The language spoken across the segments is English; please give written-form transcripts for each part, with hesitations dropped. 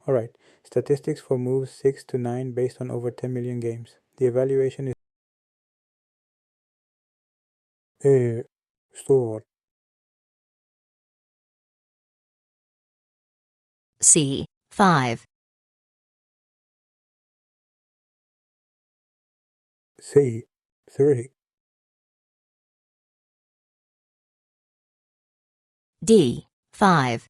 Alright, statistics for moves 6 to 9 based on over 10 million games. The evaluation is store C5 C3 D5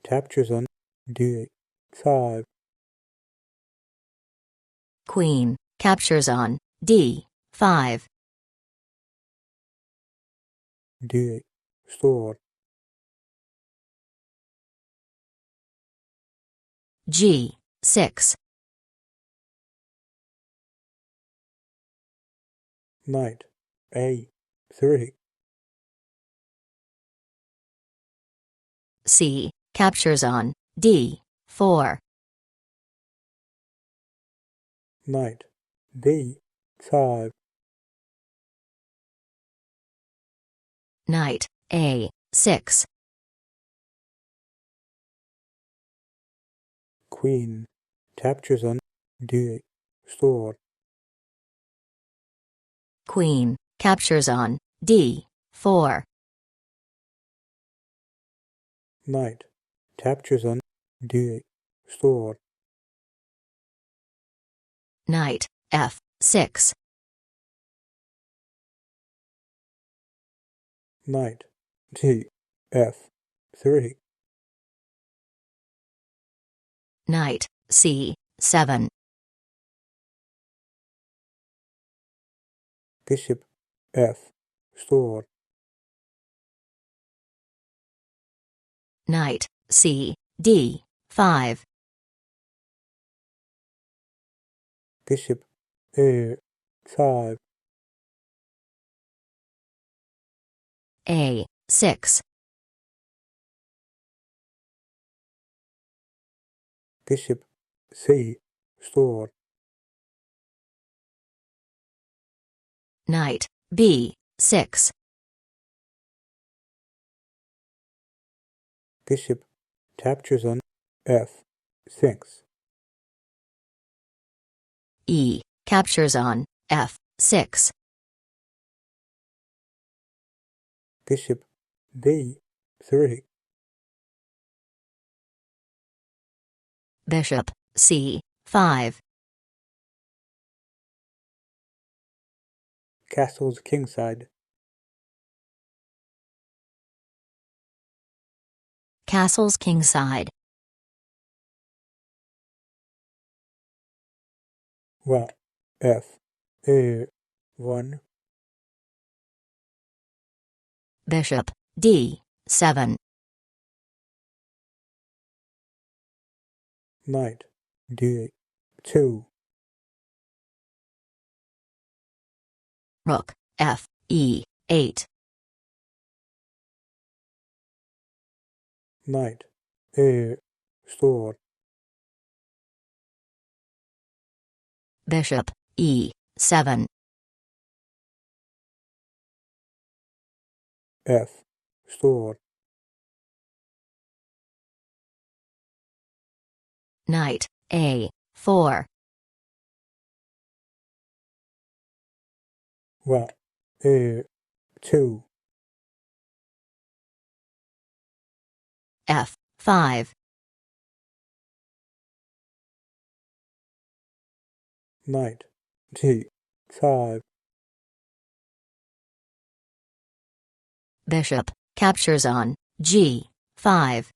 captures on D5 Queen captures on D5 D store G6 knight A3 C captures on D4 knight B5 Knight A6 queen captures on D store Queen captures on D4 knight captures on D store Knight F6 knight G3 Knight C7 bishop F store Knight C D5 bishop A5 A6 bishop C store Knight B6 bishop captures on F6 E captures on F6 bishop B3 Bishop C5 castles kingside Castles kingside 1 F1 Bishop D7 knight D2 Rook Fe8 knight A store Bishop E7 F store Knight A4 1 A2 F5 knight G5 Bishop captures on G5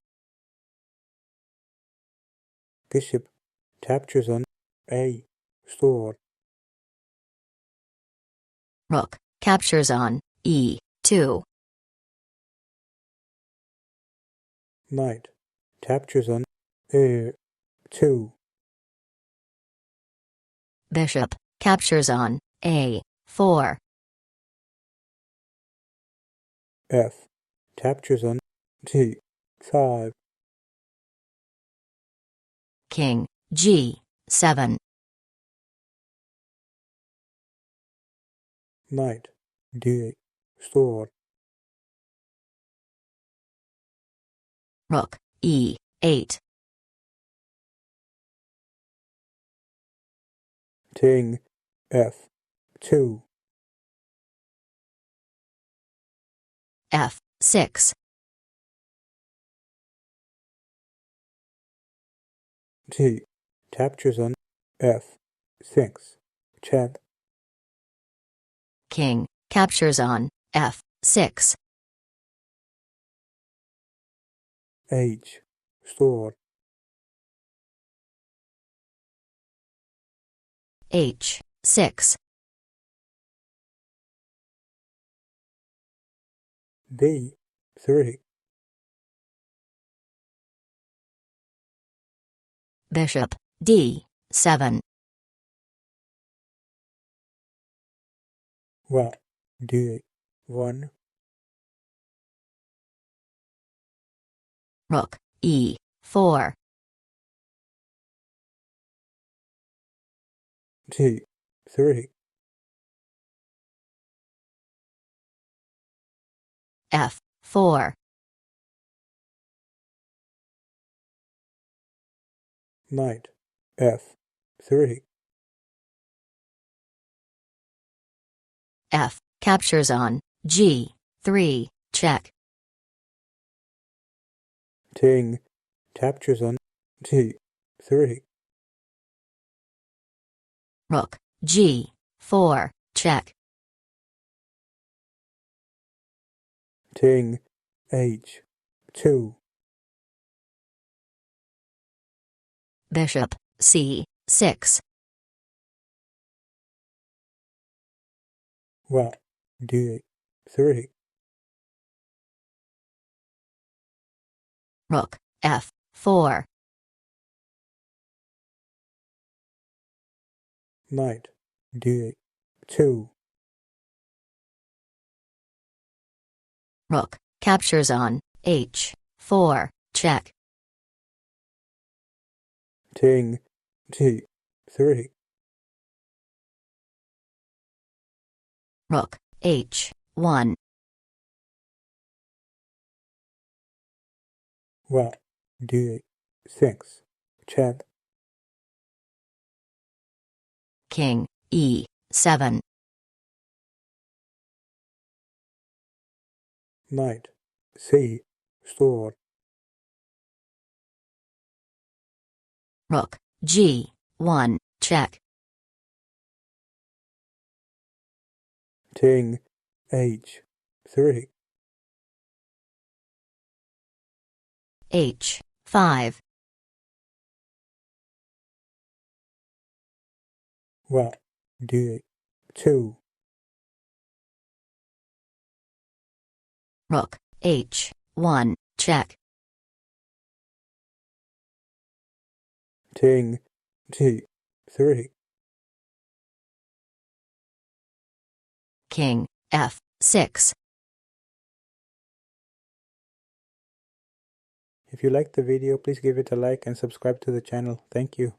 bishop captures on A store Rook captures on E2 knight captures on A2 Bishop captures on A4 F captures on G5 King G7 knight D store Rook E8. King F2. F6. G captures on F6. Check. King captures on F6. H store. H6. B3. Bishop D7. What? D1. Rook E4. G3. F4. Knight F3. F captures on G3. Check. King captures on G3. Rook G4. Check. King H2. Bishop C6. What? D3. Rook F4. Knight D2. Rook captures on H4. Check. King G3. Rook H1. What? D6. Check. King E7. Knight C store. Rook G1. Check. King H3. H5. What? D2. Rook H1. Check. King G3. King F6. If you liked the video, please give it a like and subscribe to the channel. Thank you.